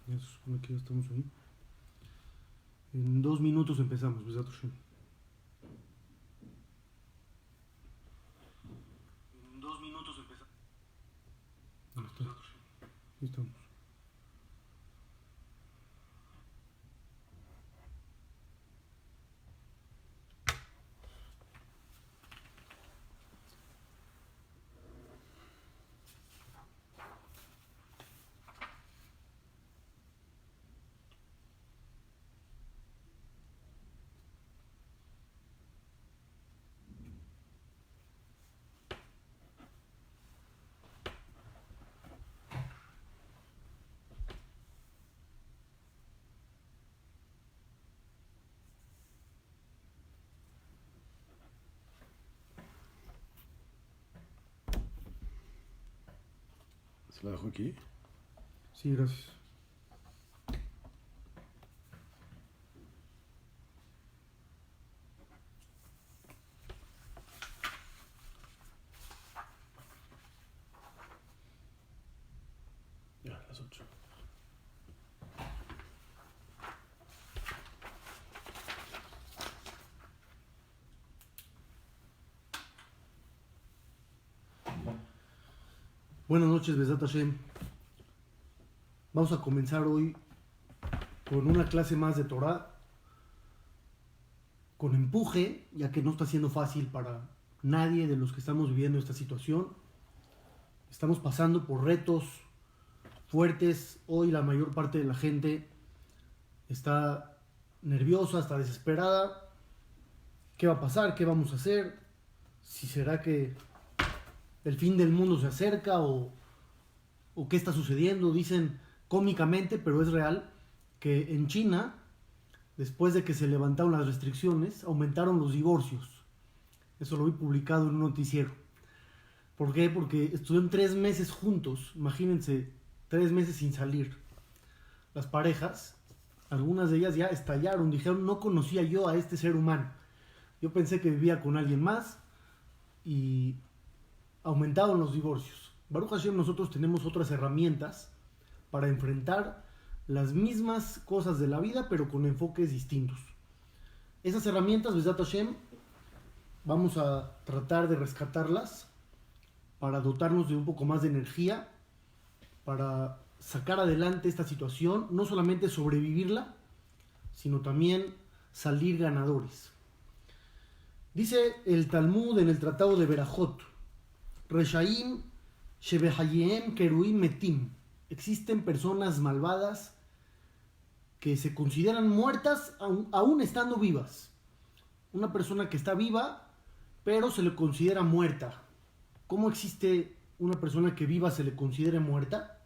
Ya se supone que ya estamos ahí. En 2 minutos empezamos, Besat Hashem. En 2 minutos empezamos. Ahí está. Ahí estamos. ¿Se la dejo aquí? Sí, gracias. Ya, las 8. Buenas noches, Besat Hashem. Vamos a comenzar hoy con una clase más de Torah, con empuje, ya que no está siendo fácil para nadie de los que estamos viviendo esta situación. Estamos pasando por retos fuertes. Hoy la mayor parte de la gente está nerviosa, está desesperada. ¿Qué va a pasar? ¿Qué vamos a hacer? ¿Si será que el fin del mundo se acerca o qué está sucediendo? Dicen cómicamente, pero es real, que en China, después de que se levantaron las restricciones, aumentaron los divorcios. Eso lo vi publicado en un noticiero. ¿Por qué? Porque estuvieron 3 meses juntos. Imagínense, 3 meses sin salir. Las parejas, algunas de ellas ya estallaron, dijeron: no conocía yo a este ser humano. Yo pensé que vivía con alguien más, y aumentaron los divorcios. Baruch Hashem, nosotros tenemos otras herramientas para enfrentar las mismas cosas de la vida, pero con enfoques distintos. Esas herramientas, Besat Hashem, vamos a tratar de rescatarlas para dotarnos de un poco más de energía, para sacar adelante esta situación, no solamente sobrevivirla, sino también salir ganadores. Dice el Talmud en el Tratado de Berajot: Reshaim Shebehayem Keruim Metim. Existen personas malvadas que se consideran muertas aún estando vivas. Una persona que está viva, pero se le considera muerta. ¿Cómo existe una persona que viva se le considere muerta?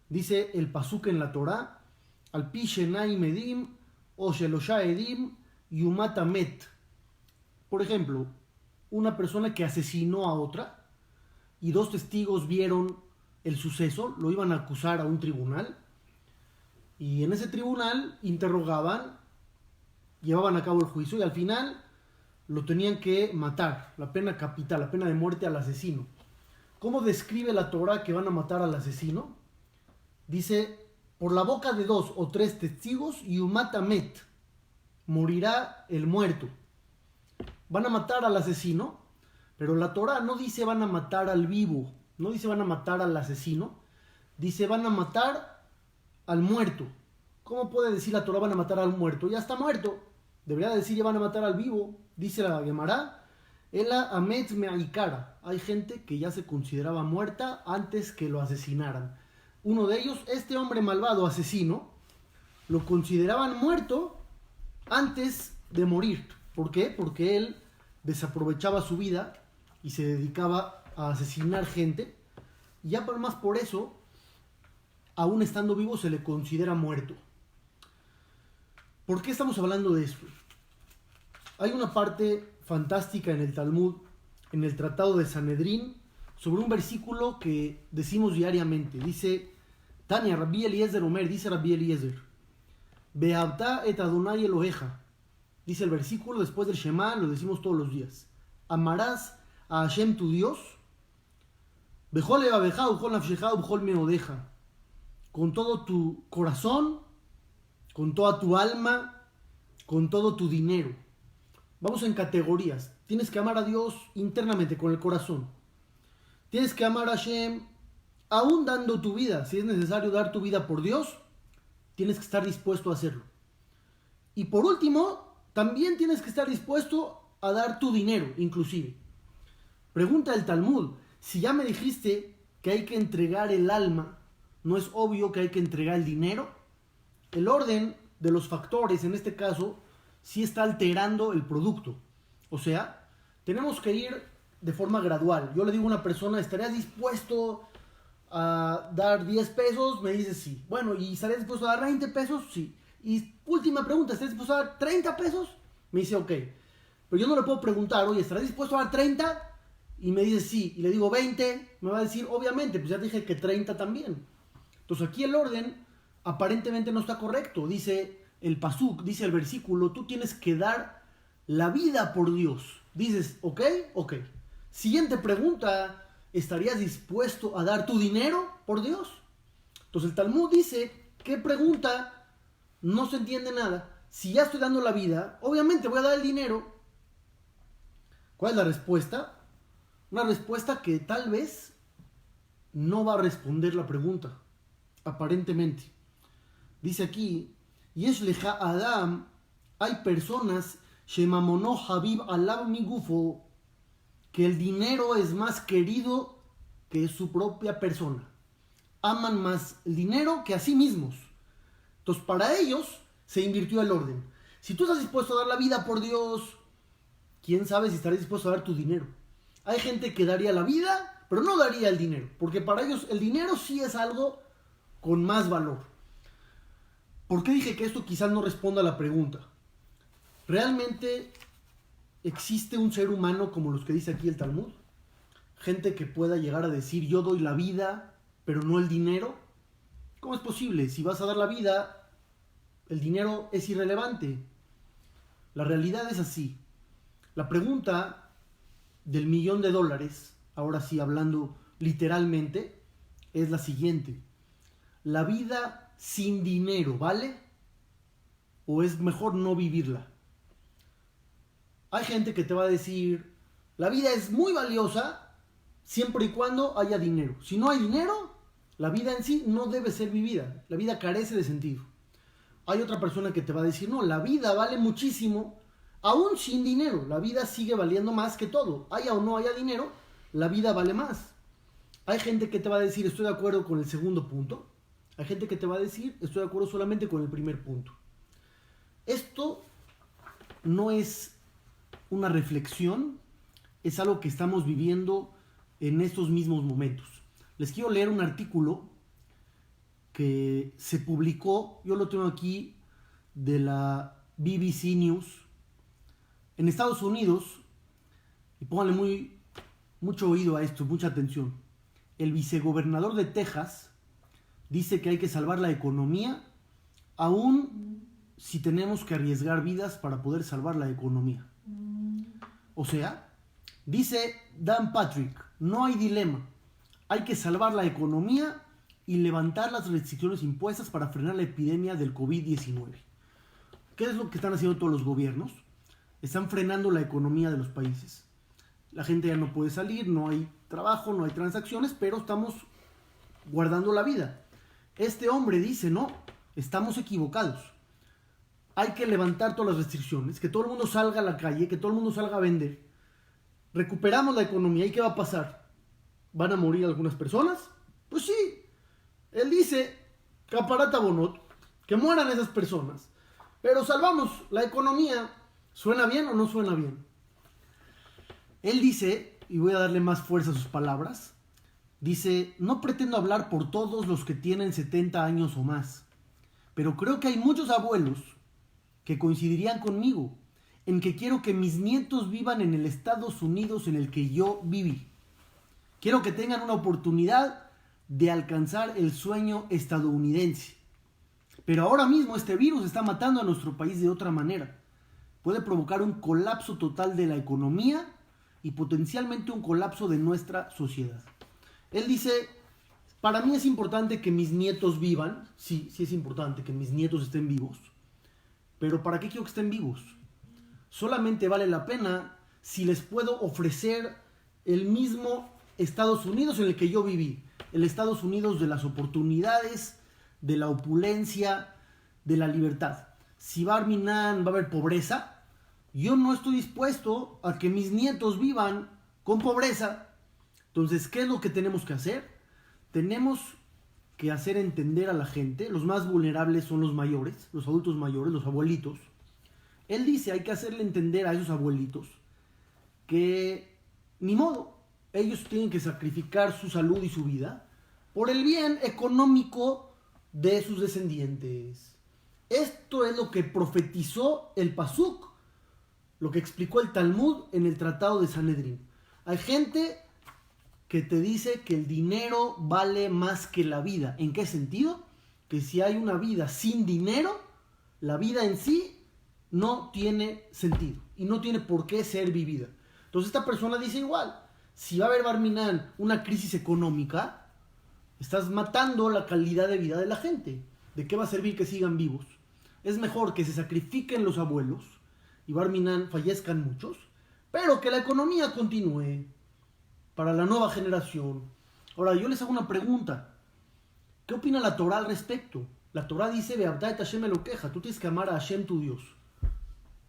Dice el pasuk en la Torá: Al pi shenai medim o shelosha edim yumata met. Por ejemplo, una persona que asesinó a otra y 2 testigos vieron el suceso, lo iban a acusar a un tribunal, y en ese tribunal interrogaban, llevaban a cabo el juicio, y al final lo tenían que matar, la pena capital, la pena de muerte al asesino. ¿Cómo describe la Torá que van a matar al asesino? Dice: por la boca de 2 o 3 testigos, yumata met, morirá el muerto. Van a matar al asesino, pero la Torá no dice van a matar al vivo, no dice van a matar al asesino, dice van a matar al muerto. ¿Cómo puede decir la Torá van a matar al muerto? Ya está muerto. Debería decir ya van a matar al vivo. Dice la Gemara: Ela amet me'aikara. Hay gente que ya se consideraba muerta antes que lo asesinaran. Uno de ellos, este hombre malvado asesino, lo consideraban muerto antes de morir. ¿Por qué? Porque él desaprovechaba su vida y se dedicaba a asesinar gente. Y ya más por eso, aún estando vivo, se le considera muerto. ¿Por qué estamos hablando de esto? Hay una parte fantástica en el Talmud, en el Tratado de Sanedrín, sobre un versículo que decimos diariamente. Dice Tania, Rabbi Eliezer Omer, dice Rabbi Eliezer: Behavta et Adonai Eloheja. Dice el versículo, después del Shema, lo decimos todos los días: amarás a Hashem tu Dios, bechol levaveja ubechol nafsheja ubechol meodeja, con todo tu corazón, con toda tu alma, con todo tu dinero. Vamos en categorías. Tienes que amar a Dios internamente, con el corazón. Tienes que amar a Hashem aún dando tu vida. Si es necesario dar tu vida por Dios, tienes que estar dispuesto a hacerlo. Y por último, también tienes que estar dispuesto a dar tu dinero, inclusive. Pregunta el Talmud, si ya me dijiste que hay que entregar el alma, ¿no es obvio que hay que entregar el dinero? El orden de los factores, en este caso, sí está alterando el producto. O sea, tenemos que ir de forma gradual. Yo le digo a una persona, ¿estarías dispuesto a dar 10 pesos? Me dice sí. Bueno, ¿y estarías dispuesto a dar 20 pesos? Sí. Y última pregunta, ¿estarías dispuesto a dar 30 pesos? Me dice ok. Pero yo no le puedo preguntar, oye, ¿estarás dispuesto a dar 30? Y me dice sí. Y le digo 20, me va a decir, obviamente, pues ya te dije que 30 también. Entonces aquí el orden aparentemente no está correcto. Dice el pasuk, dice el versículo, tú tienes que dar la vida por Dios. Dices, ok. Siguiente pregunta, ¿estarías dispuesto a dar tu dinero por Dios? Entonces el Talmud dice, ¿qué pregunta? No se entiende nada. Si ya estoy dando la vida, obviamente voy a dar el dinero. ¿Cuál es la respuesta? Una respuesta que tal vez no va a responder la pregunta, aparentemente. Dice aquí, Yesh leja Adam, hay personas, Shemamono Habib Alab mi gufo, que el dinero es más querido que su propia persona. Aman más el dinero que a sí mismos. Entonces, para ellos se invirtió el orden. Si tú estás dispuesto a dar la vida por Dios, quién sabe si estarás dispuesto a dar tu dinero. Hay gente que daría la vida, pero no daría el dinero, porque para ellos el dinero sí es algo con más valor. ¿Por qué dije que esto quizás no responda a la pregunta? ¿Realmente existe un ser humano como los que dice aquí el Talmud? Gente que pueda llegar a decir, yo doy la vida, pero no el dinero. ¿Cómo es posible? Si vas a dar la vida, el dinero es irrelevante. La realidad es así. La pregunta del $1.000.000, ahora sí hablando literalmente, es la siguiente. ¿La vida sin dinero vale? ¿O es mejor no vivirla? Hay gente que te va a decir, la vida es muy valiosa siempre y cuando haya dinero. Si no hay dinero, la vida en sí no debe ser vivida. La vida carece de sentido. Hay otra persona que te va a decir, no, la vida vale muchísimo, aún sin dinero. La vida sigue valiendo más que todo. Haya o no haya dinero, la vida vale más. Hay gente que te va a decir, estoy de acuerdo con el segundo punto. Hay gente que te va a decir, estoy de acuerdo solamente con el primer punto. Esto no es una reflexión, es algo que estamos viviendo en estos mismos momentos. Les quiero leer un artículo que se publicó, yo lo tengo aquí, de la BBC News, en Estados Unidos, y pónganle mucho oído a esto, mucha atención. El vicegobernador de Texas dice que hay que salvar la economía, aún si tenemos que arriesgar vidas para poder salvar la economía. O sea, dice Dan Patrick, no hay dilema, hay que salvar la economía y levantar las restricciones impuestas para frenar la epidemia del COVID-19. ¿Qué es lo que están haciendo todos los gobiernos? Están frenando la economía de los países. La gente ya no puede salir, no hay trabajo, no hay transacciones, pero estamos guardando la vida. Este hombre dice, no, estamos equivocados. Hay que levantar todas las restricciones, que todo el mundo salga a la calle, que todo el mundo salga a vender. Recuperamos la economía, ¿y qué va a pasar? ¿Van a morir algunas personas? Pues sí. Él dice, caparata bonot, que mueran esas personas. Pero salvamos la economía. ¿Suena bien o no suena bien? Él dice, y voy a darle más fuerza a sus palabras, dice, no pretendo hablar por todos los que tienen 70 años o más, pero creo que hay muchos abuelos que coincidirían conmigo en que quiero que mis nietos vivan en el Estados Unidos en el que yo viví. Quiero que tengan una oportunidad de alcanzar el sueño estadounidense. Pero ahora mismo este virus está matando a nuestro país de otra manera. Puede provocar un colapso total de la economía y potencialmente un colapso de nuestra sociedad. Él dice, Para mí es importante que mis nietos vivan, sí, sí es importante que mis nietos estén vivos, pero ¿para qué quiero que estén vivos? Solamente vale la pena si les puedo ofrecer el mismo Estados Unidos en el que yo viví, el Estados Unidos de las oportunidades, de la opulencia, de la libertad. Si va a haber pobreza, yo no estoy dispuesto a que mis nietos vivan con pobreza. Entonces, ¿qué es lo que tenemos que hacer? Tenemos que hacer entender a la gente, los más vulnerables son los mayores, los adultos mayores, los abuelitos. Él dice, hay que hacerle entender a esos abuelitos que ni modo, ellos tienen que sacrificar su salud y su vida por el bien económico de sus descendientes. Esto es lo que profetizó el Pasuk, lo que explicó el Talmud en el Tratado de Sanedrín. Hay gente que te dice que el dinero vale más que la vida. ¿En qué sentido? Que si hay una vida sin dinero, la vida en sí no tiene sentido y no tiene por qué ser vivida. Entonces esta persona dice igual, si va a haber Bar Minan una crisis económica, estás matando la calidad de vida de la gente. ¿De qué va a servir que sigan vivos? Es mejor que se sacrifiquen los abuelos y Bar Minan fallezcan muchos, pero que la economía continúe para la nueva generación. Ahora, yo les hago una pregunta. ¿Qué opina la Torah al respecto? La Torah dice, Be'abda et Hashem Elokeja, tú tienes que amar a Hashem tu Dios.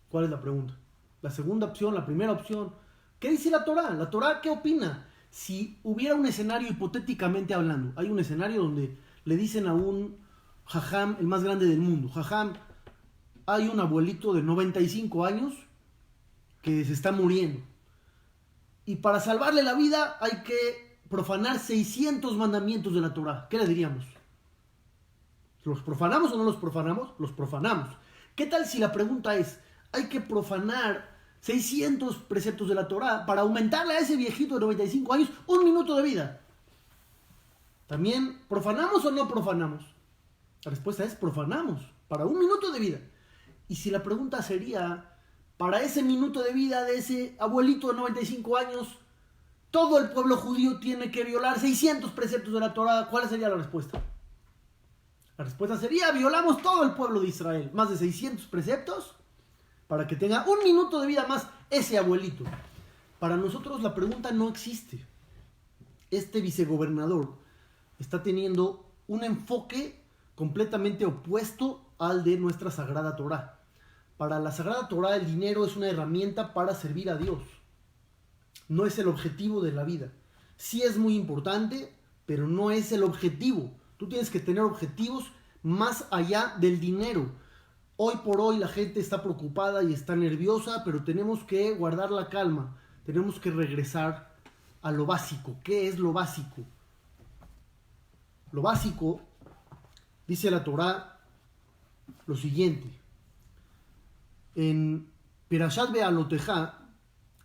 ¿Cuál es la pregunta? La segunda opción, la primera opción. ¿Qué dice la Torah? ¿La Torah qué opina? Si hubiera un escenario hipotéticamente hablando, hay un escenario donde le dicen a un jajam, el más grande del mundo, jajam, hay un abuelito de 95 años que se está muriendo. Y para salvarle la vida hay que profanar 600 mandamientos de la Torah. ¿Qué le diríamos? ¿Los profanamos o no los profanamos? Los profanamos. ¿Qué tal si la pregunta es, hay que profanar 600 preceptos de la Torah para aumentarle a ese viejito de 95 años un minuto de vida? ¿También profanamos o no profanamos? La respuesta es profanamos, para un minuto de vida. Y si la pregunta sería, para ese minuto de vida de ese abuelito de 95 años, todo el pueblo judío tiene que violar 600 preceptos de la Torah, ¿cuál sería la respuesta? La respuesta sería, violamos todo el pueblo de Israel, más de 600 preceptos, para que tenga un minuto de vida más ese abuelito. Para nosotros la pregunta no existe. Este vicegobernador está teniendo un enfoque completamente opuesto al de nuestra Sagrada Torah. Para la Sagrada Torah el dinero es una herramienta para servir a Dios. No es el objetivo de la vida. Sí es muy importante, pero no es el objetivo. Tú tienes que tener objetivos más allá del dinero. Hoy por hoy la gente está preocupada y está nerviosa, pero tenemos que guardar la calma. Tenemos que regresar a lo básico. ¿Qué es lo básico? Lo básico, dice la Torah, lo siguiente. En Perashat Be'alotejá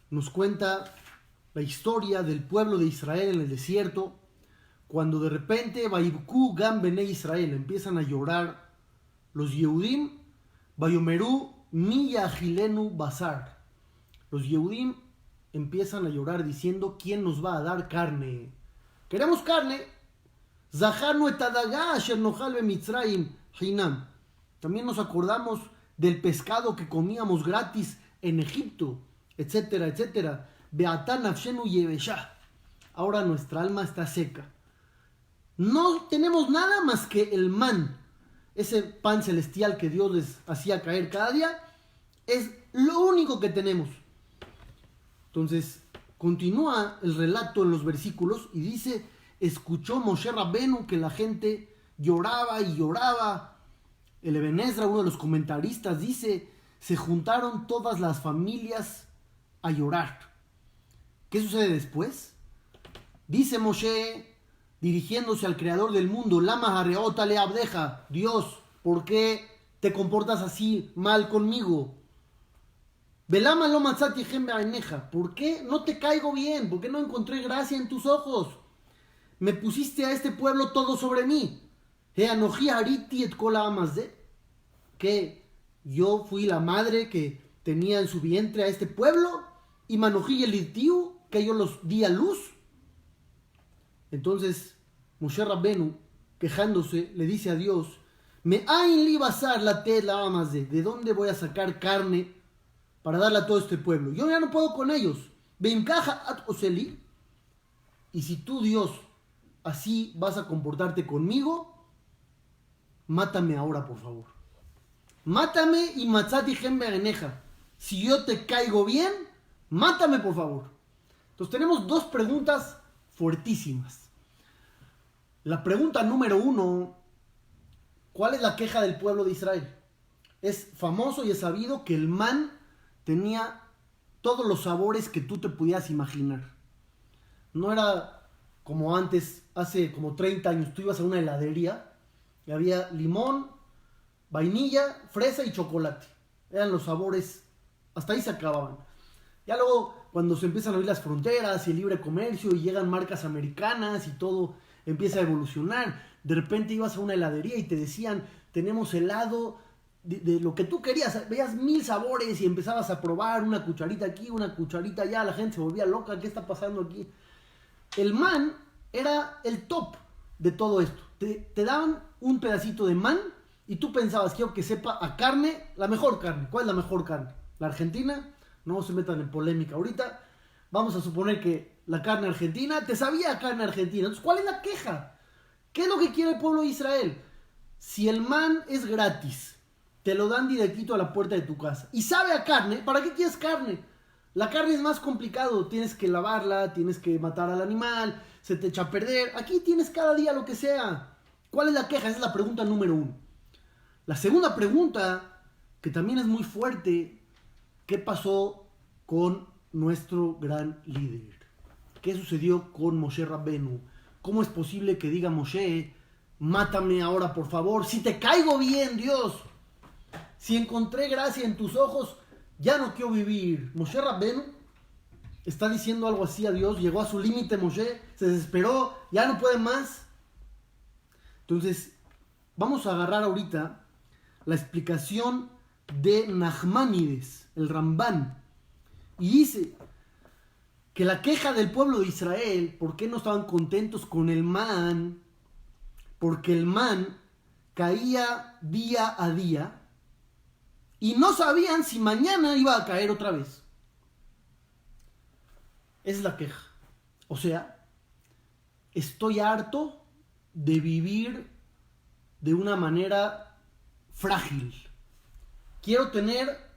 nos cuenta la historia del pueblo de Israel en el desierto, cuando de repente Vayibku Gam Bene Israel, empiezan a llorar los Yehudim, Vayomeru Mi Yahilenu Basar. Los Yehudim empiezan a llorar diciendo, ¿quién nos va a dar carne? Queremos carne. Zaharnu et Adagá asher nochal beMitzrayim Hinam. También nos acordamos del pescado que comíamos gratis en Egipto, etcétera, etcétera. Beatá nafshenu yeveshá. Ahora nuestra alma está seca. No tenemos nada más que el man, ese pan celestial que Dios les hacía caer cada día, es lo único que tenemos. Entonces, continúa el relato en los versículos y dice, escuchó Moshe Rabbenu que la gente lloraba y lloraba. El Eben Ezra, uno de los comentaristas, dice, se juntaron todas las familias a llorar. ¿Qué sucede después? Dice Moshe, dirigiéndose al creador del mundo, Lama hareota le abdeja, Dios, ¿por qué te comportas así mal conmigo? Velama lo matzati hem be'aineja, ¿por qué no te caigo bien? ¿Por qué no encontré gracia en tus ojos? Me pusiste a este pueblo todo sobre mí. Que yo fui la madre que tenía en su vientre a este pueblo y Manojí el Itiu, que yo los di a luz. Entonces Moshe Rabbenu, quejándose, le dice a Dios, me ain li basar la tela amazé, ¿de dónde voy a sacar carne para darle a todo este pueblo? Yo ya no puedo con ellos. Ven caja at oseli. Y si tú, Dios, así vas a comportarte conmigo, mátame ahora, por favor. Mátame y matzati gembereneja. Si yo te caigo bien, mátame, por favor. Entonces tenemos dos preguntas fuertísimas. La pregunta número 1, ¿cuál es la queja del pueblo de Israel? Es famoso y es sabido que el man tenía todos los sabores que tú te pudieras imaginar. No era como antes, hace como 30 años, tú ibas a una heladería y había limón, vainilla, fresa y chocolate. Eran los sabores, hasta ahí se acababan. Ya luego, cuando se empiezan a abrir las fronteras y el libre comercio y llegan marcas americanas y todo empieza a evolucionar, de repente ibas a una heladería y te decían, tenemos helado de lo que tú querías, veías 1000 sabores y empezabas a probar una cucharita aquí, una cucharita allá, la gente se volvía loca, ¿qué está pasando aquí? El man era el top de todo esto. Te daban un pedacito de man y tú pensabas, quiero que sepa a carne, la mejor carne. ¿Cuál es la mejor carne? ¿La argentina? No se metan en polémica ahorita. Vamos a suponer que la carne argentina te sabía a carne argentina. Entonces, ¿cuál es la queja? ¿Qué es lo que quiere el pueblo de Israel? Si el man es gratis, te lo dan directito a la puerta de tu casa y sabe a carne, ¿para qué quieres carne? La carne es más complicado, tienes que lavarla, tienes que matar al animal, se te echa a perder. Aquí tienes cada día lo que sea. ¿Cuál es la queja? Esa es la pregunta número 1. La segunda pregunta, que también es muy fuerte, ¿qué pasó con nuestro gran líder? ¿Qué sucedió con Moshe Rabbenu? ¿Cómo es posible que diga Moshe, mátame ahora por favor, si te caigo bien, Dios? Si encontré gracia en tus ojos, ya no quiero vivir. Moshe Rabbenu está diciendo algo así a Dios, llegó a su límite Moshe, se desesperó, ya no puede más. Entonces, vamos a agarrar ahorita la explicación de Nachmanides, el Rambán, y dice que la queja del pueblo de Israel, ¿por qué no estaban contentos con el man? Porque el man caía día a día y no sabían si mañana iba a caer otra vez. Es la queja. O sea, estoy harto de vivir de una manera frágil. Quiero tener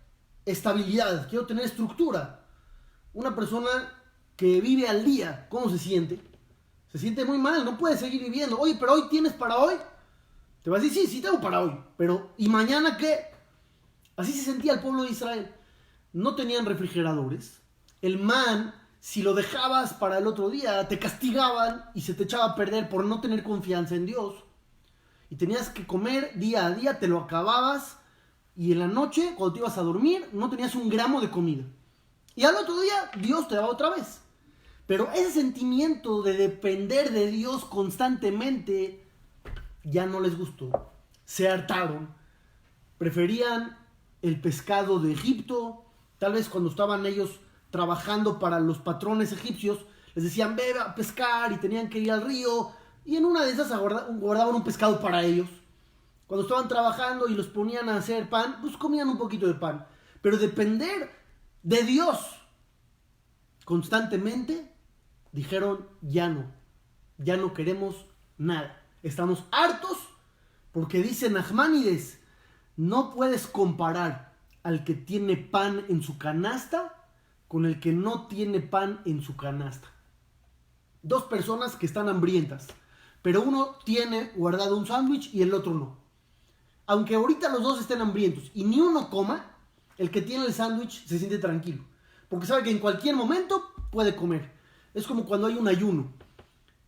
estabilidad, quiero tener estructura. Una persona que vive al día, ¿cómo se siente? Se siente muy mal, no puede seguir viviendo. Oye, pero hoy tienes para hoy. Te vas a decir, sí tengo para hoy. Pero, ¿y mañana qué? Así se sentía el pueblo de Israel. No tenían refrigeradores. El man, si lo dejabas para el otro día, te castigaban y se te echaba a perder por no tener confianza en Dios. Y tenías que comer día a día, te lo acababas. Y en la noche, cuando te ibas a dormir, no tenías un gramo de comida. Y al otro día, Dios te daba otra vez. Pero ese sentimiento de depender de Dios constantemente ya no les gustó. Se hartaron. Preferían el pescado de Egipto. Tal vez cuando estaban ellos trabajando para los patrones egipcios, les decían, ve a pescar, y tenían que ir al río. Y en una de esas guardaban un pescado para ellos. Cuando estaban trabajando y los ponían a hacer pan, pues comían un poquito de pan. Pero depender de Dios constantemente, dijeron, ya no queremos nada. Estamos hartos porque dice Nachmanides, no puedes comparar al que tiene pan en su canasta con el que no tiene pan en su canasta. Dos personas que están hambrientas, pero uno tiene guardado un sándwich y el otro no. Aunque ahorita los dos estén hambrientos y ni uno coma, el que tiene el sándwich se siente tranquilo, porque sabe que en cualquier momento puede comer. Es como cuando hay un ayuno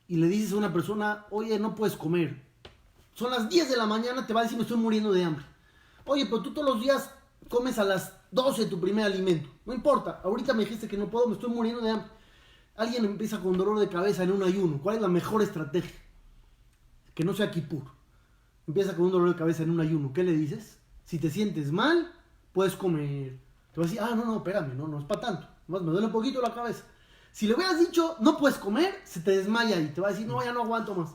y le dices a una persona, oye, no puedes comer. Son las 10 de la mañana, te va a decir, me estoy muriendo de hambre. Oye, pero tú todos los días comes a las 12 tu primer alimento. No importa, ahorita me dijiste que no puedo, me estoy muriendo de hambre. Alguien empieza con dolor de cabeza en un ayuno. ¿Cuál es la mejor estrategia? Que no sea Kipur. Empieza con un dolor de cabeza en un ayuno. ¿Qué le dices? Si te sientes mal, puedes comer. Te va a decir, no, espérame, no es para tanto. Más me duele un poquito la cabeza. Si le hubieras dicho, no puedes comer, se te desmaya y te va a decir, no, ya no aguanto más.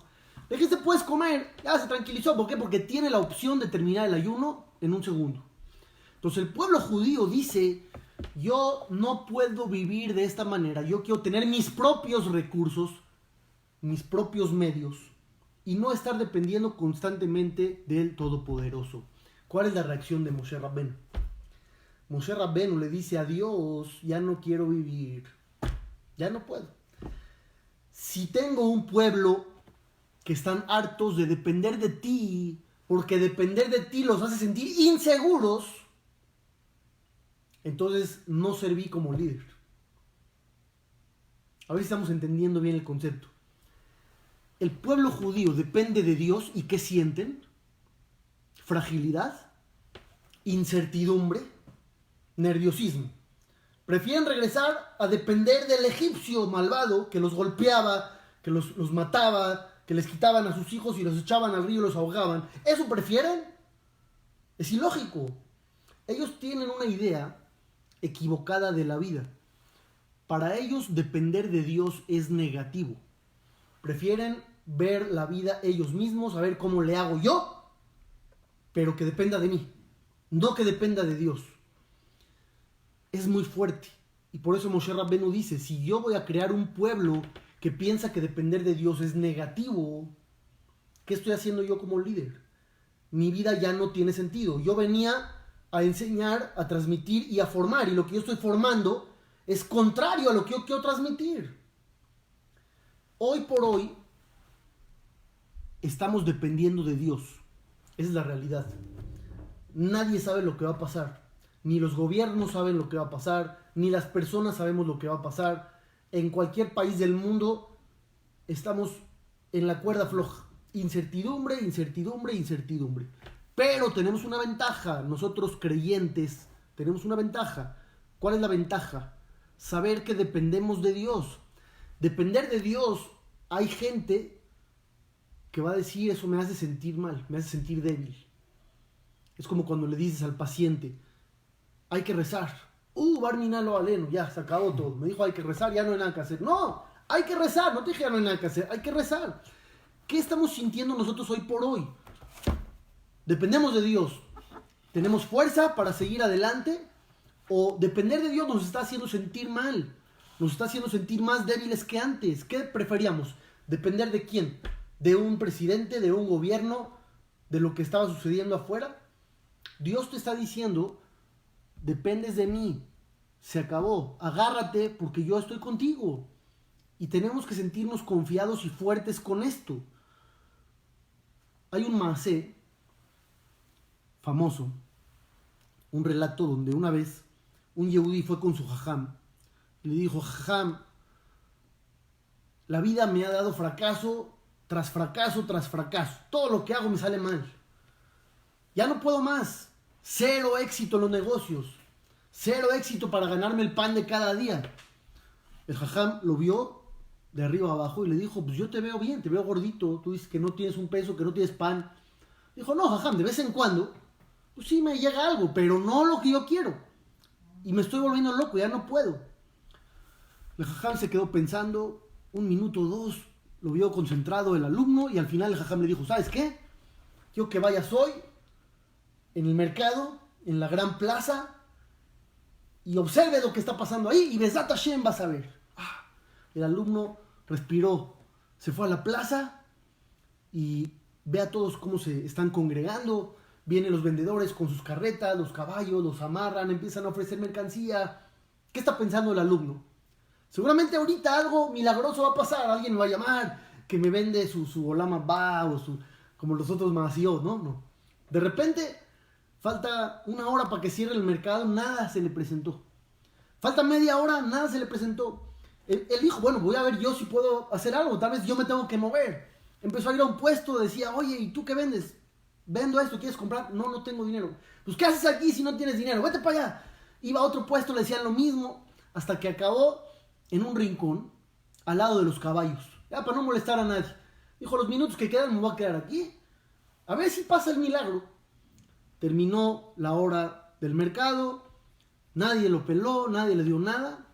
¿De qué se puedes comer? Ya se tranquilizó. ¿Por qué? Porque tiene la opción de terminar el ayuno en un segundo. Entonces el pueblo judío dice, yo no puedo vivir de esta manera. Yo quiero tener mis propios recursos, mis propios medios, y no estar dependiendo constantemente del Todopoderoso. ¿Cuál es la reacción de Moshe Rabbenu? Moshe Rabbenu le dice a Dios, ya no quiero vivir, ya no puedo. Si tengo un pueblo que están hartos de depender de ti, porque depender de ti los hace sentir inseguros, entonces no serví como líder. A ver si estamos entendiendo bien el concepto. El pueblo judío depende de Dios, ¿y qué sienten? Fragilidad, incertidumbre, nerviosismo. Prefieren regresar a depender del egipcio malvado que los golpeaba, que los mataba, que les quitaban a sus hijos y los echaban al río y los ahogaban. ¿Eso prefieren? Es ilógico. Ellos tienen una idea equivocada de la vida. Para ellos depender de Dios es negativo. Prefieren ver la vida ellos mismos, a ver cómo le hago yo, pero que dependa de mí, no que dependa de Dios. Es muy fuerte. Y por eso Moshe Rabbenu dice, si yo voy a crear un pueblo que piensa que depender de Dios es negativo, ¿qué estoy haciendo yo como líder? Mi vida ya no tiene sentido. Yo venía a enseñar, a transmitir y a formar, y lo que yo estoy formando es contrario a lo que yo quiero transmitir. Hoy por hoy estamos dependiendo de Dios. Esa es la realidad. Nadie sabe lo que va a pasar. Ni los gobiernos saben lo que va a pasar, ni las personas sabemos lo que va a pasar. En cualquier país del mundo estamos en la cuerda floja. Incertidumbre, incertidumbre, incertidumbre. Pero tenemos una ventaja. Nosotros creyentes tenemos una ventaja. ¿Cuál es la ventaja? Saber que dependemos de Dios. Depender de Dios, hay gente que va a decir, eso me hace sentir mal, me hace sentir débil. Es como cuando le dices al paciente, hay que rezar. Barmina lo aleno, ya se acabó todo. Me dijo hay que rezar, ya no hay nada que hacer. No, hay que rezar, no te dije ya no hay nada que hacer, hay que rezar. ¿Qué estamos sintiendo nosotros hoy por hoy? ¿Dependemos de Dios? ¿Tenemos fuerza para seguir adelante? ¿O depender de Dios nos está haciendo sentir mal? Nos está haciendo sentir más débiles que antes. ¿Qué preferíamos? ¿Depender de quién? ¿De un presidente, de un gobierno, de lo que estaba sucediendo afuera? Dios te está diciendo, dependes de mí, se acabó, agárrate porque yo estoy contigo. Y tenemos que sentirnos confiados y fuertes con esto. Hay un maasé famoso, un relato donde una vez un yehudí fue con su jajam y le dijo, jajam, la vida me ha dado fracaso tras fracaso tras fracaso. Todo lo que hago me sale mal. Ya no puedo más. Cero éxito en los negocios. Cero éxito para ganarme el pan de cada día. El jajam lo vio de arriba a abajo y le dijo, pues yo te veo bien, te veo gordito. Tú dices que no tienes un peso, que no tienes pan. Dijo, no, jajam, de vez en cuando, pues sí me llega algo, pero no lo que yo quiero. Y me estoy volviendo loco, ya no puedo. El jajam se quedó pensando, un minuto o dos, lo vio concentrado el alumno y al final el jajam le dijo, ¿sabes qué? Quiero que vayas hoy en el mercado, en la gran plaza, y observe lo que está pasando ahí y Besat Hashem vas a ver. El alumno respiró, se fue a la plaza y ve a todos cómo se están congregando. Vienen los vendedores con sus carretas, los caballos, los amarran, empiezan a ofrecer mercancía. ¿Qué está pensando el alumno? Seguramente ahorita algo milagroso va a pasar. Alguien me va a llamar que me vende su Olam Haba o como los otros Maasiot, ¿no? De repente, falta una hora para que cierre el mercado, nada se le presentó. Falta media hora, nada se le presentó. Él dijo, bueno, voy a ver yo si puedo hacer algo, tal vez yo me tengo que mover. Empezó a ir a un puesto, decía, oye, ¿y tú qué vendes? Vendo esto, ¿quieres comprar? No, no tengo dinero. Pues, ¿qué haces aquí si no tienes dinero? Vete para allá. Iba a otro puesto, le decían lo mismo, hasta que acabó en un rincón, al lado de los caballos. Ya, para no molestar a nadie. Dijo, los minutos que quedan me voy a quedar aquí. A ver si pasa el milagro. Terminó la hora del mercado, nadie lo peló, nadie le dio nada.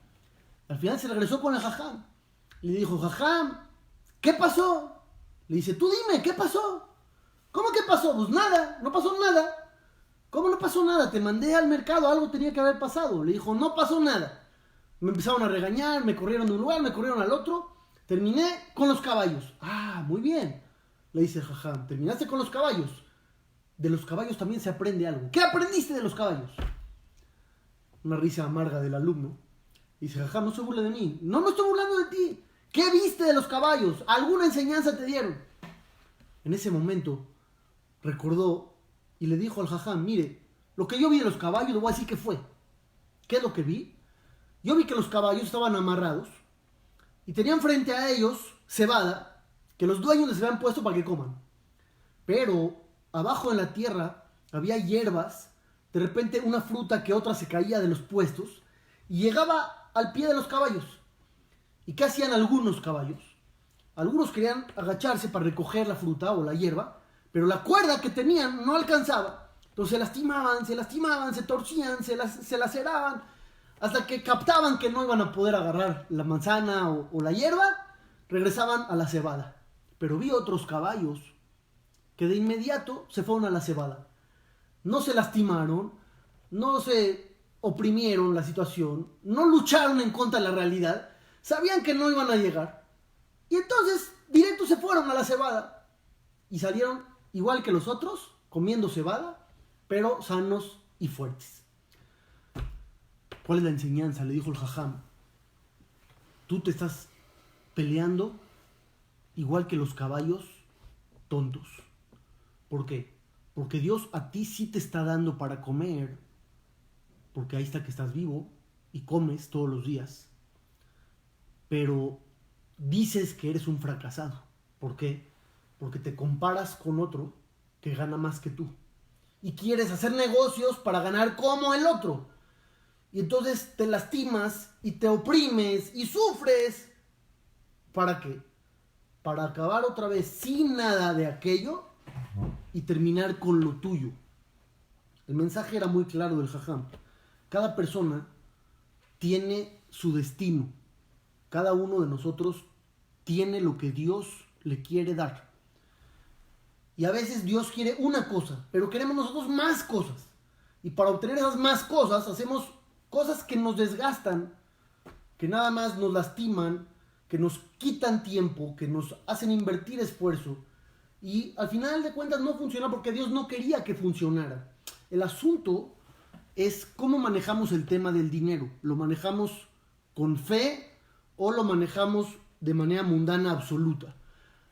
Al final se regresó con el jajam. Le dijo, jajam, ¿qué pasó? Le dice, tú dime, ¿qué pasó? ¿Cómo que pasó? Pues nada, no pasó nada. ¿Cómo no pasó nada? Te mandé al mercado, algo tenía que haber pasado. Le dijo, no pasó nada. Me empezaron a regañar, me corrieron de un lugar, me corrieron al otro. Terminé con los caballos. Ah, muy bien. Le dice el jajam, terminaste con los caballos. De los caballos también se aprende algo. ¿Qué aprendiste de los caballos? Una risa amarga del alumno. Dice, jajam, no se burle de mí. No me estoy burlando de ti. ¿Qué viste de los caballos? ¿Alguna enseñanza te dieron? En ese momento recordó y le dijo al jajam, mire, lo que yo vi de los caballos, le voy a decir qué fue. ¿Qué es lo que vi? Yo vi que los caballos estaban amarrados y tenían frente a ellos cebada que los dueños les habían puesto para que coman. Pero abajo en la tierra había hierbas, de repente una fruta que otra se caía de los puestos y llegaba al pie de los caballos. ¿Y qué hacían algunos caballos? Algunos querían agacharse para recoger la fruta o la hierba, pero la cuerda que tenían no alcanzaba. Entonces se lastimaban, se torcían, se laceraban, hasta que captaban que no iban a poder agarrar la manzana o la hierba, regresaban a la cebada. Pero vi otros caballos que de inmediato se fueron a la cebada. No se lastimaron, no se oprimieron la situación, no lucharon en contra de la realidad, sabían que no iban a llegar. Y entonces directo se fueron a la cebada y salieron igual que los otros, comiendo cebada, pero sanos y fuertes. ¿Cuál es la enseñanza? Le dijo el jajam. Tú te estás peleando igual que los caballos tontos. ¿Por qué? Porque Dios a ti sí te está dando para comer, porque ahí está que estás vivo y comes todos los días. Pero dices que eres un fracasado. ¿Por qué? Porque te comparas con otro que gana más que tú. Y quieres hacer negocios para ganar como el otro. Y entonces te lastimas y te oprimes y sufres. ¿Para qué? Para acabar otra vez sin nada de aquello y terminar con lo tuyo. El mensaje era muy claro del jajam. Cada persona tiene su destino. Cada uno de nosotros tiene lo que Dios le quiere dar. Y a veces Dios quiere una cosa, pero queremos nosotros más cosas. Y para obtener esas más cosas, hacemos cosas que nos desgastan, que nada más nos lastiman, que nos quitan tiempo, que nos hacen invertir esfuerzo. Y al final de cuentas no funciona porque Dios no quería que funcionara. El asunto es cómo manejamos el tema del dinero. ¿Lo manejamos con fe o lo manejamos de manera mundana absoluta?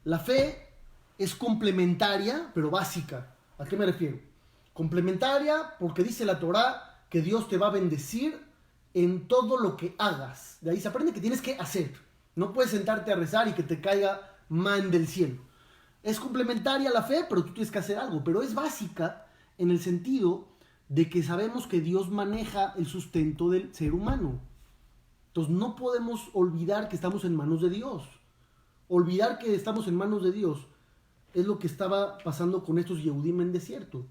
La fe es complementaria, pero básica. ¿A qué me refiero? Complementaria porque dice la Torá que Dios te va a bendecir en todo lo que hagas. De ahí se aprende que tienes que hacer. No puedes sentarte a rezar y que te caiga man del cielo. Es complementaria la fe, pero tú tienes que hacer algo. Pero es básica en el sentido de que sabemos que Dios maneja el sustento del ser humano. Entonces no podemos olvidar que estamos en manos de Dios. Olvidar que estamos en manos de Dios es lo que estaba pasando con estos Yehudim en desierto.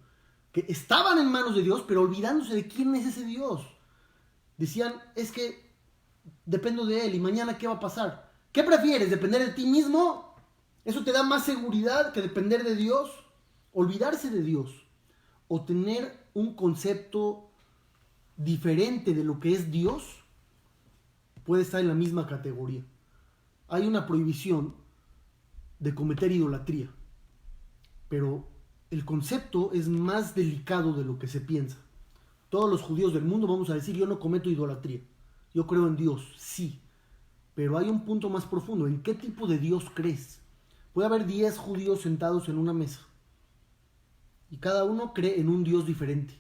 Que estaban en manos de Dios, pero olvidándose de quién es ese Dios. Decían, es que dependo de Él y mañana ¿qué va a pasar? ¿Qué prefieres? ¿Depender de ti mismo? ¿Eso te da más seguridad que depender de Dios? Olvidarse de Dios o tener un concepto diferente de lo que es Dios puede estar en la misma categoría. Hay una prohibición de cometer idolatría, pero el concepto es más delicado de lo que se piensa. Todos los judíos del mundo vamos a decir, yo no cometo idolatría, yo creo en Dios, sí, pero hay un punto más profundo. ¿En qué tipo de Dios crees? Puede haber 10 judíos sentados en una mesa y cada uno cree en un Dios diferente.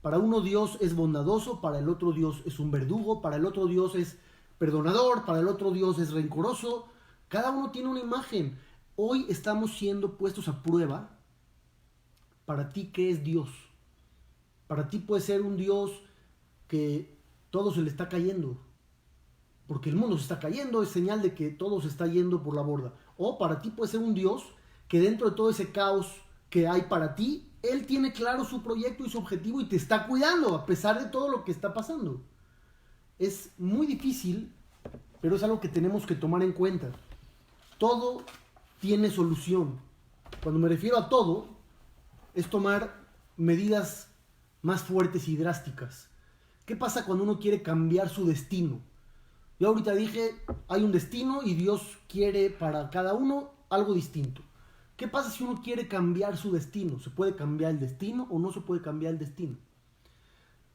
Para uno Dios es bondadoso, para el otro Dios es un verdugo, para el otro Dios es perdonador, para el otro Dios es rencoroso. Cada uno tiene una imagen. Hoy estamos siendo puestos a prueba. Para ti, ¿qué es Dios? Para ti puede ser un Dios que todo se le está cayendo, porque el mundo se está cayendo, es señal de que todo se está yendo por la borda. O para ti puede ser un Dios que dentro de todo ese caos que hay para ti, Él tiene claro su proyecto y su objetivo y te está cuidando a pesar de todo lo que está pasando. Es muy difícil, pero es algo que tenemos que tomar en cuenta. Todo tiene solución. Cuando me refiero a todo, es tomar medidas más fuertes y drásticas. ¿Qué pasa cuando uno quiere cambiar su destino? Yo ahorita dije, hay un destino y Dios quiere para cada uno algo distinto. ¿Qué pasa si uno quiere cambiar su destino? ¿Se puede cambiar el destino o no se puede cambiar el destino?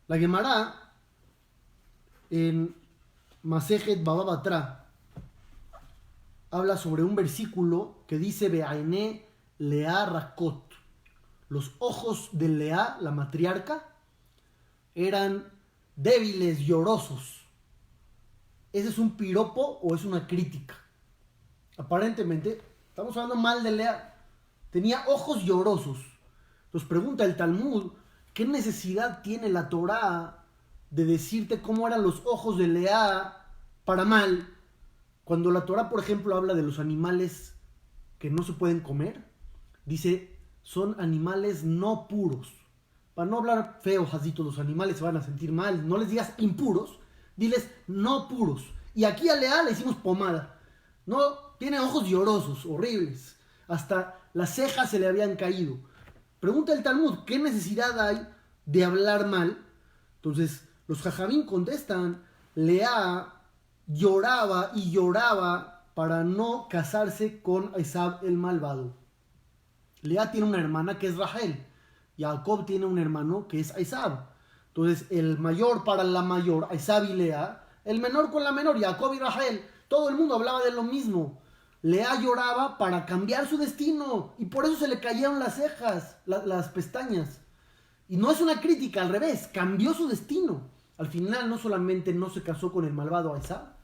La Gemara en Masejet Baba Batra habla sobre un versículo que dice Be'ainé Lea Rakot. Los ojos de Lea, la matriarca, eran débiles, llorosos. ¿Ese es un piropo o es una crítica? Aparentemente, estamos hablando mal de Lea. Tenía ojos llorosos. Entonces pregunta el Talmud, ¿qué necesidad tiene la Torá de decirte cómo eran los ojos de Lea para mal? Cuando la Torá, por ejemplo, habla de los animales que no se pueden comer, dice, son animales no puros. Para no hablar feo, Jacito, los animales se van a sentir mal. No les digas impuros, diles no puros. Y aquí a Lea le hicimos pomada. No, tiene ojos llorosos, horribles. Hasta las cejas se le habían caído. Pregunta el Talmud, ¿qué necesidad hay de hablar mal? Entonces, los jajamín contestan, Lea lloraba y lloraba para no casarse con Esab el malvado. Lea tiene una hermana que es Rachel. Jacob tiene un hermano que es Esab. Entonces, el mayor para la mayor, Esab y Lea, el menor con la menor, Jacob y Rachel. Todo el mundo hablaba de lo mismo. Lea lloraba para cambiar su destino y por eso se le cayeron las cejas, las pestañas. Y no es una crítica, al revés, cambió su destino. Al final no solamente no se casó con el malvado Esab,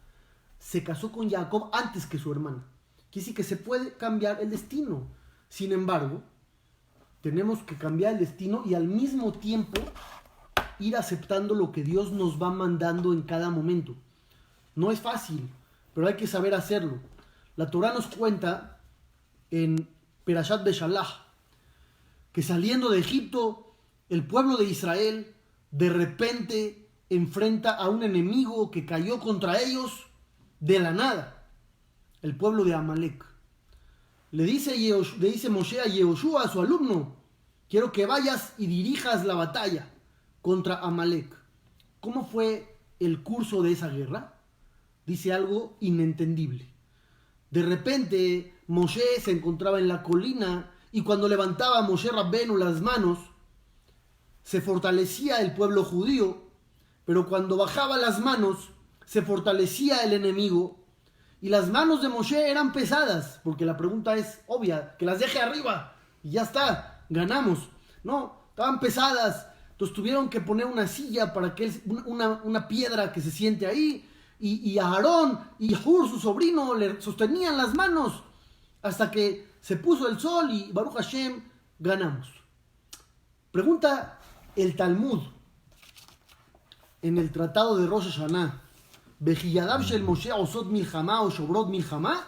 se casó con Jacob antes que su hermana. Quiere decir que se puede cambiar el destino. Sin embargo, tenemos que cambiar el destino y al mismo tiempo ir aceptando lo que Dios nos va mandando en cada momento. No es fácil, pero hay que saber hacerlo. La Torá nos cuenta en Perashat Beshalach que saliendo de Egipto, el pueblo de Israel de repente enfrenta a un enemigo que cayó contra ellos de la nada, el pueblo de Amalek. Le dice Moshe a Yehoshua, a su alumno, quiero que vayas y dirijas la batalla contra Amalek. ¿Cómo fue el curso de esa guerra? Dice algo inentendible. De repente, Moshe se encontraba en la colina y cuando levantaba Moshe Rabbenu las manos, se fortalecía el pueblo judío, pero cuando bajaba las manos, se fortalecía el enemigo y las manos de Moshe eran pesadas, porque la pregunta es obvia, que las deje arriba y ya está, ganamos. No, estaban pesadas, entonces tuvieron que poner una silla para que una piedra que se siente ahí, y Aarón y Hur, su sobrino, le sostenían las manos hasta que se puso el sol y Baruch Hashem, ganamos. Pregunta el Talmud en el tratado de Rosh Hashanah, Bejiyadav shel Moshe osot milchama o shobrot milchama,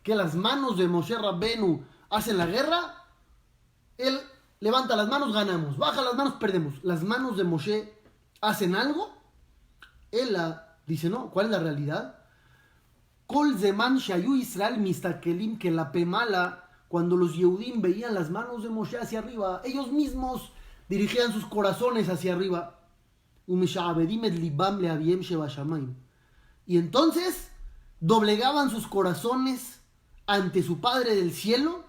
que las manos de Moshe Rabbenu hacen la guerra. Él levanta las manos, ganamos, baja las manos, perdemos. Las manos de Moshe hacen algo. Él dice, no, ¿cuál es la realidad? Kol zeman shayu Israel mistakelim, que la pemala, cuando los Yehudim veían las manos de Moshe hacia arriba, ellos mismos dirigían sus corazones hacia arriba. Y entonces doblegaban sus corazones ante su Padre del cielo,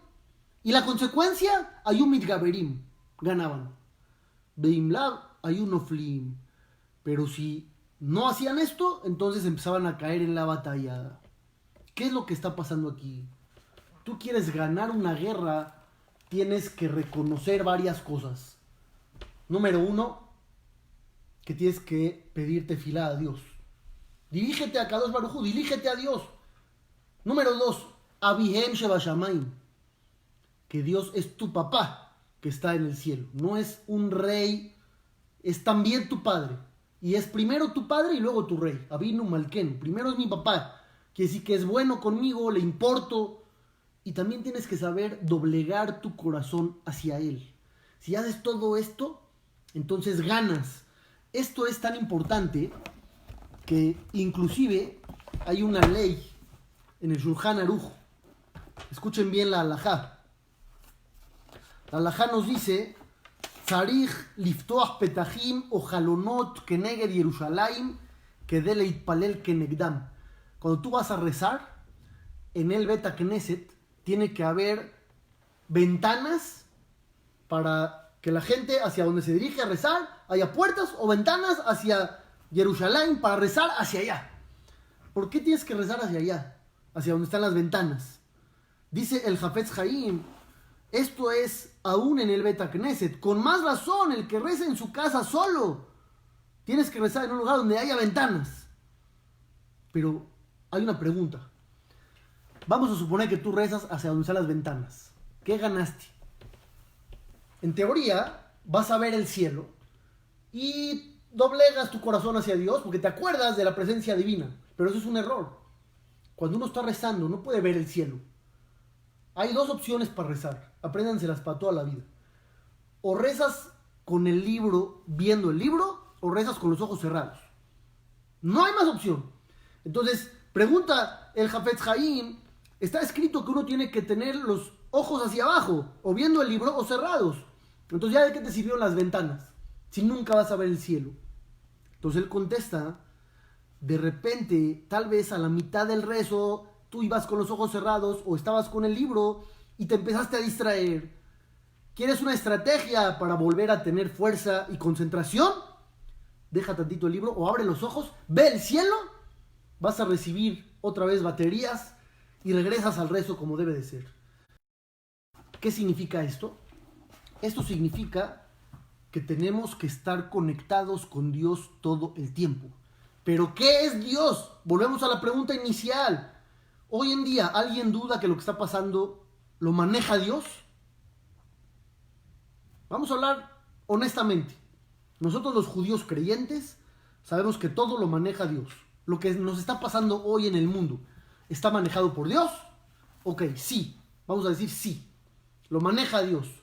y la consecuencia, ayumit gaberim, ganaban. Beimlav ayunoflim. Pero si no hacían esto, entonces empezaban a caer en la batalla. ¿Qué es lo que está pasando aquí? Tú quieres ganar una guerra, tienes que reconocer varias cosas. Número 1, que tienes que pedir tefilá a Dios. Dirígete a Kadosh Baruj Hu, dirígete a Dios. Número 2, Abihem Shebashamayim, que Dios es tu papá que está en el cielo. No es un rey, es también tu padre. Y es primero tu padre y luego tu rey. Abinu Malken, primero es mi papá. Quiere decir que es bueno conmigo, le importo. Y también tienes que saber doblegar tu corazón hacia él. Si haces todo esto, entonces ganas. Esto es tan importante que inclusive hay una ley en el Shulchan Aruch Escuchen bien la halajá. La halajá nos dice, Tzarich liftoach petachim o jalonot keneged Yerushalayim kedei leitpalel kenegdam. Cuando tú vas a rezar, en el Bet Knesset tiene que haber ventanas para que la gente hacia donde se dirige a rezar haya puertas o ventanas hacia Jerusalén para rezar hacia allá. ¿Por qué tienes que rezar hacia allá? Hacia donde están las ventanas. Dice el Hafetz Haim, esto es aún en el Bet Knesset. Con más razón, el que reza en su casa solo, tienes que rezar en un lugar donde haya ventanas. Pero hay una pregunta. Vamos a suponer que tú rezas hacia donde están las ventanas. ¿Qué ganaste? En teoría, vas a ver el cielo y doblegas tu corazón hacia Dios porque te acuerdas de la presencia divina. Pero eso es un error. Cuando uno está rezando, no puede ver el cielo. Hay dos opciones para rezar. Apréndanselas para toda la vida. O rezas con el libro, viendo el libro, o rezas con los ojos cerrados. No hay más opción. Entonces, pregunta el Hafetz Haim, está escrito que uno tiene que tener los ojos hacia abajo, o viendo el libro, o cerrados. Entonces, ¿ya de qué te sirvieron las ventanas? Si nunca vas a ver el cielo. Entonces él contesta, de repente, tal vez a la mitad del rezo, tú ibas con los ojos cerrados, o estabas con el libro, y te empezaste a distraer. ¿Quieres una estrategia para volver a tener fuerza y concentración? Deja tantito el libro, o abre los ojos, ve el cielo, vas a recibir otra vez baterías, y regresas al rezo como debe de ser. ¿Qué significa esto? Esto significa que tenemos que estar conectados con Dios todo el tiempo. ¿Pero qué es Dios? Volvemos a la pregunta inicial. Hoy en día, ¿alguien duda que lo que está pasando lo maneja Dios? Vamos a hablar honestamente. Nosotros los judíos creyentes sabemos que todo lo maneja Dios. Lo que nos está pasando hoy en el mundo, ¿está manejado por Dios? Ok, sí. Vamos a decir sí. Lo maneja Dios.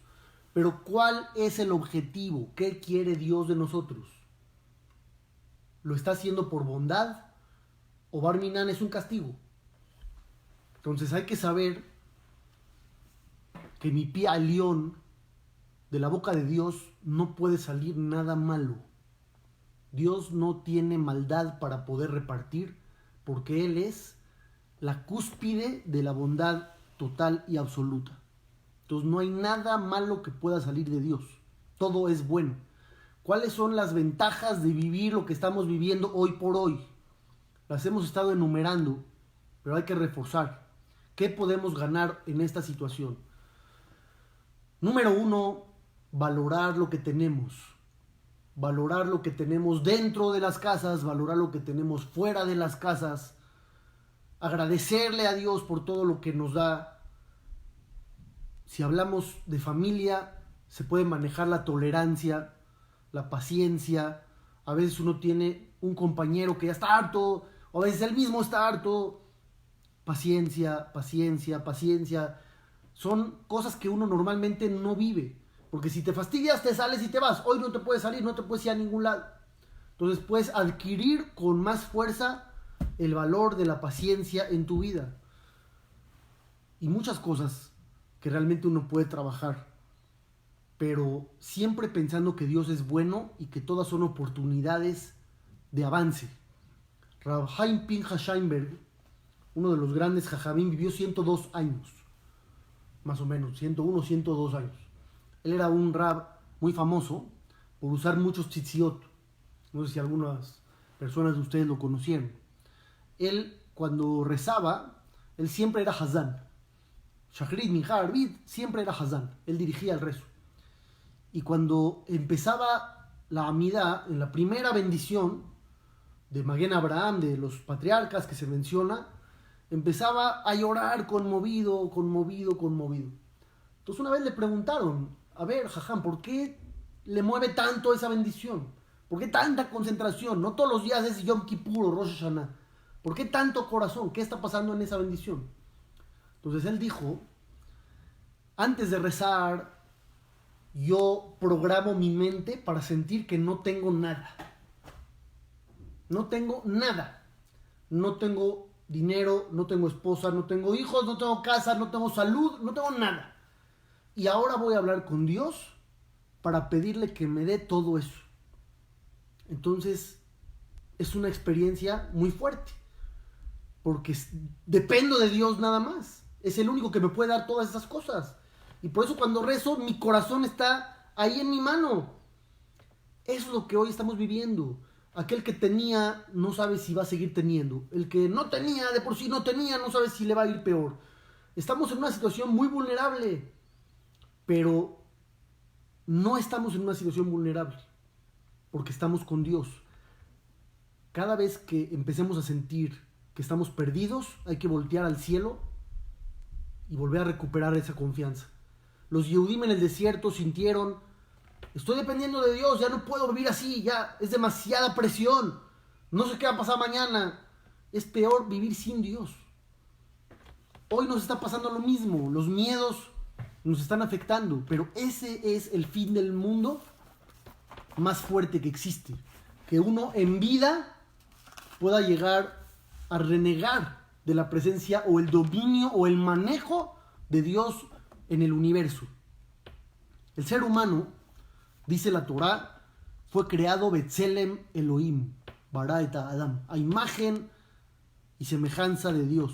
Pero ¿cuál es el objetivo? ¿Qué quiere Dios de nosotros? ¿Lo está haciendo por bondad? ¿O Bar Minan es un castigo? Entonces hay que saber que mi pie al león, de la boca de Dios, no puede salir nada malo. Dios no tiene maldad para poder repartir, porque Él es la cúspide de la bondad total y absoluta. Entonces no hay nada malo que pueda salir de Dios. Todo es bueno. ¿Cuáles son las ventajas de vivir lo que estamos viviendo hoy por hoy? Las hemos estado enumerando, pero hay que reforzar. ¿Qué podemos ganar en esta situación? Número 1, valorar lo que tenemos. Valorar lo que tenemos dentro de las casas, valorar lo que tenemos fuera de las casas. Agradecerle a Dios por todo lo que nos da. Si hablamos de familia, se puede manejar la tolerancia, la paciencia. A veces uno tiene un compañero que ya está harto, o a veces él mismo está harto. Paciencia, paciencia, paciencia. Son cosas que uno normalmente no vive. Porque si te fastidias, te sales y te vas. Hoy no te puedes salir, no te puedes ir a ningún lado. Entonces puedes adquirir con más fuerza el valor de la paciencia en tu vida. Y muchas cosas que realmente uno puede trabajar, pero siempre pensando que Dios es bueno y que todas son oportunidades de avance. Rav Chaim Pinchas Scheinberg, uno de los grandes jajamín, vivió 102 años, más o menos, 101, 102 años. Él era un rab muy famoso por usar muchos tzitziot. No sé si algunas personas de ustedes lo conocieron. Él, cuando rezaba, él siempre era hazán. Shachrit, Minja, Arbit, siempre era hazán. Él dirigía el rezo. Y cuando empezaba la Amidá, en la primera bendición de Maguen Abraham, de los patriarcas que se menciona, empezaba a llorar conmovido, conmovido, conmovido. Entonces una vez le preguntaron, a ver, jajam, ¿por qué le mueve tanto esa bendición? ¿Por qué tanta concentración? No todos los días es Yom Kippur o Rosh Hashanah. ¿Por qué tanto corazón? ¿Qué está pasando en esa bendición? Entonces él dijo, antes de rezar, yo programo mi mente para sentir que no tengo nada. No tengo nada. No tengo dinero, no tengo esposa, no tengo hijos, no tengo casa, no tengo salud, no tengo nada. Y ahora voy a hablar con Dios para pedirle que me dé todo eso. Entonces es una experiencia muy fuerte, porque dependo de Dios nada más. Es el único que me puede dar todas esas cosas. Y por eso cuando rezo, mi corazón está ahí en mi mano. Eso es lo que hoy estamos viviendo. Aquel que tenía no sabe si va a seguir teniendo. El que no tenía, de por sí no tenía, no sabe si le va a ir peor. Estamos en una situación muy vulnerable, pero no estamos en una situación vulnerable, porque estamos con Dios. Cada vez que empecemos a sentir que estamos perdidos, hay que voltear al cielo y volver a recuperar esa confianza. Los Yehudim en el desierto sintieron: estoy dependiendo de Dios, ya no puedo vivir así, ya es demasiada presión, no sé qué va a pasar mañana. Es peor vivir sin Dios. Hoy nos está pasando lo mismo, los miedos nos están afectando, pero ese es el fin del mundo más fuerte que existe. Que uno en vida pueda llegar a renegar de la presencia o el dominio o el manejo de Dios en el universo. El ser humano, dice la Torá, fue creado Betzelem Elohim, Bara et Adam, a imagen y semejanza de Dios.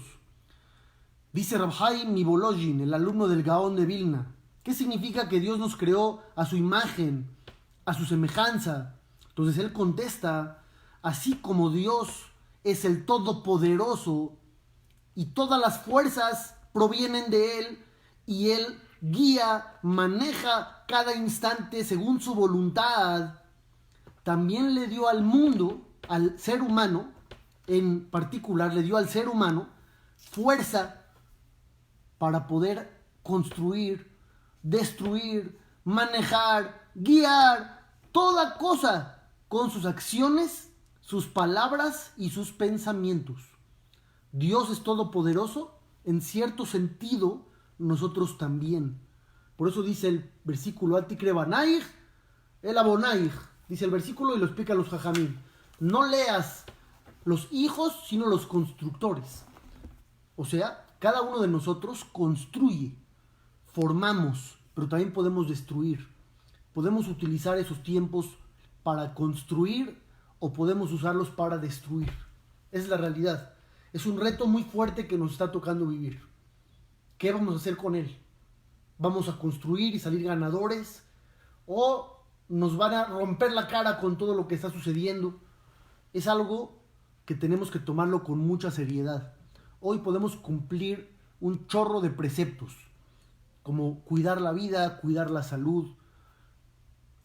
Dice Rab Haim Mivolojin, el alumno del Gaón de Vilna, ¿qué significa que Dios nos creó a su imagen, a su semejanza? Entonces él contesta: así como Dios es el Todopoderoso y todas las fuerzas provienen de Él, y Él guía, maneja cada instante según su voluntad, también le dio al mundo, al ser humano, en particular le dio al ser humano fuerza para poder construir, destruir, manejar, guiar, toda cosa con sus acciones, sus palabras y sus pensamientos. Dios es todopoderoso, en cierto sentido, nosotros también. Por eso dice el versículo: Atikre Banaich, el Abonaich. Dice el versículo y lo explica los Jajamim. No leas los hijos, sino los constructores. O sea, cada uno de nosotros construye, formamos, pero también podemos destruir. Podemos utilizar esos tiempos para construir o podemos usarlos para destruir. Esa es la realidad. Es un reto muy fuerte que nos está tocando vivir. ¿Qué vamos a hacer con él? ¿Vamos a construir y salir ganadores? ¿O nos van a romper la cara con todo lo que está sucediendo? Es algo que tenemos que tomarlo con mucha seriedad. Hoy podemos cumplir un chorro de preceptos, como cuidar la vida, cuidar la salud.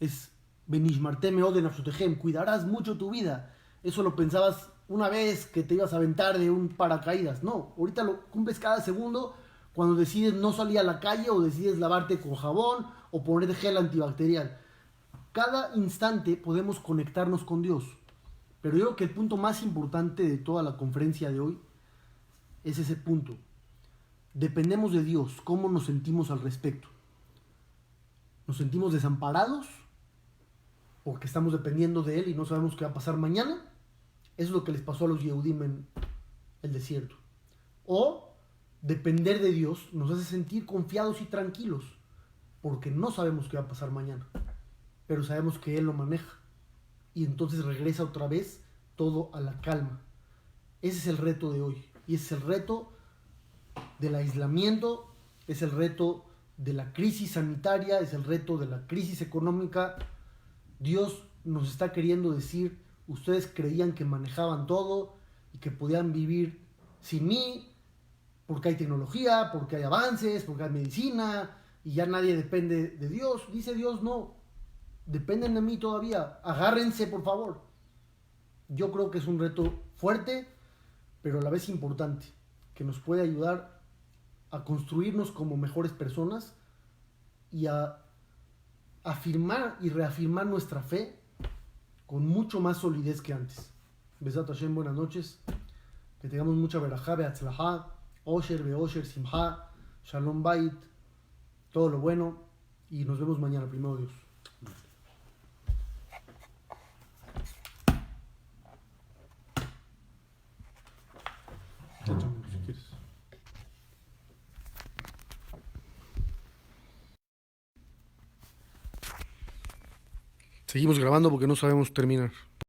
Es Benishmartem Oden Afshutehem, cuidarás mucho tu vida. Eso lo pensabas una vez que te ibas a aventar de un paracaídas. No, ahorita lo cumples cada segundo cuando decides no salir a la calle o decides lavarte con jabón o poner gel antibacterial. Cada instante podemos conectarnos con Dios. Pero yo creo que el punto más importante de toda la conferencia de hoy es ese punto. Dependemos de Dios. ¿Cómo nos sentimos al respecto? ¿Nos sentimos desamparados? Porque estamos dependiendo de Él y no sabemos qué va a pasar mañana. Eso es lo que les pasó a los Yehudim en el desierto. O depender de Dios nos hace sentir confiados y tranquilos, porque no sabemos qué va a pasar mañana, pero sabemos que Él lo maneja. Y entonces regresa otra vez todo a la calma. Ese es el reto de hoy. Y ese es el reto del aislamiento, es el reto de la crisis sanitaria, es el reto de la crisis económica. Dios nos está queriendo decir: ustedes creían que manejaban todo y que podían vivir sin mí, porque hay tecnología, porque hay avances, porque hay medicina y ya nadie depende de Dios. Dice Dios: no, dependen de mí todavía, agárrense por favor. Yo creo que es un reto fuerte, pero a la vez importante, que nos puede ayudar a construirnos como mejores personas y a afirmar y reafirmar nuestra fe con mucho más solidez que antes. Besat Hashem, buenas noches. Que tengamos mucha verajá, beatzlajá, osher, beosher, simjá, shalom bait, todo lo bueno. Y nos vemos mañana, primero Dios. Seguimos grabando porque no sabemos terminar.